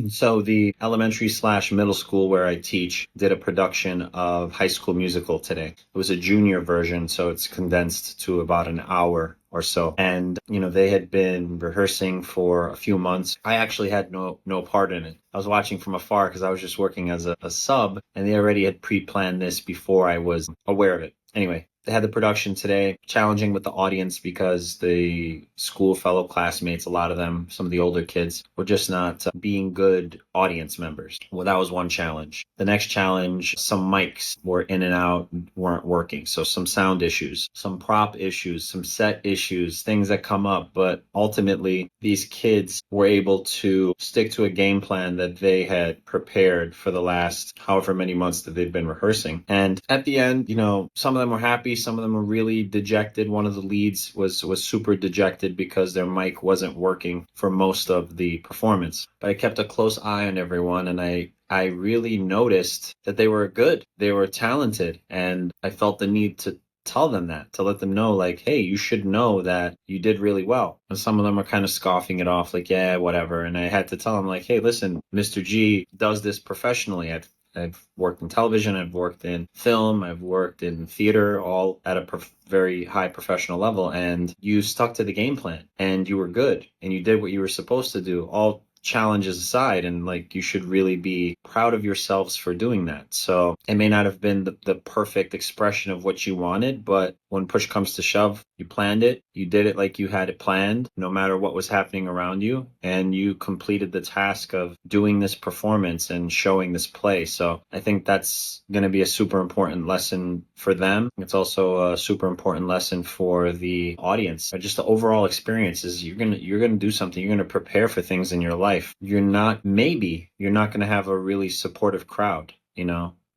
So the elementary/middle school where I teach did a production of High School Musical today. It was a junior version, so it's condensed to about an hour or so. And, they had been rehearsing for a few months. I actually had no part in it. I was watching from afar because I was just working as a sub, and they already had pre-planned this before I was aware of it. Anyway, they had the production today, challenging with the audience because the school fellow classmates, a lot of them, some of the older kids, were just not being good audience members. Well, that was one challenge. The next challenge, some mics were in and out, weren't working. So some sound issues, some prop issues, some set issues, things that come up. But ultimately, these kids were able to stick to a game plan that they had prepared for the last however many months that they've been rehearsing. And at the end, some of them were happy, some of them were really dejected. One of the leads was super dejected because their mic wasn't working for most of the performance. But I kept a close eye on everyone, and I really noticed that they were good, they were talented, and I felt the need to tell them that, to let them know, like, hey, you should know that you did really well. And some of them are kind of scoffing it off, like, yeah, whatever. And I had to tell them, like, hey, listen, Mr. G does this professionally. I've worked in television, I've worked in film, I've worked in theater, all at a very high professional level. And you stuck to the game plan, and you were good, and you did what you were supposed to do, all challenges aside, and like, you should really be proud of yourselves for doing that. So it may not have been the perfect expression of what you wanted, but when push comes to shove, you planned it, you did it like you had it planned, no matter what was happening around you, and you completed the task of doing this performance and showing this play. So I think that's going to be a super important lesson for them. It's also a super important lesson for the audience. Just the overall experience is you're going to do something, you're going to prepare for things in your life. You're not going to have a really supportive crowd,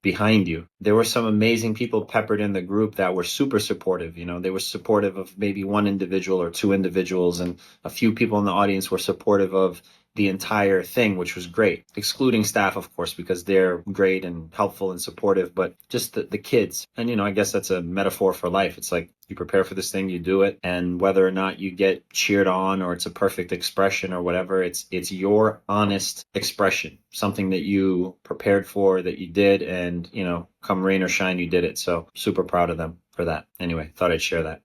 behind you. There were some amazing people peppered in the group that were super supportive. They were supportive of maybe one individual or two individuals, and a few people in the audience were supportive of the entire thing, which was great, excluding staff, of course, because they're great and helpful and supportive, but just the kids. And, I guess that's a metaphor for life. It's like, you prepare for this thing, you do it, and whether or not you get cheered on or it's a perfect expression or whatever, it's your honest expression, something that you prepared for, that you did, and, come rain or shine, you did it. So super proud of them for that. Anyway, thought I'd share that.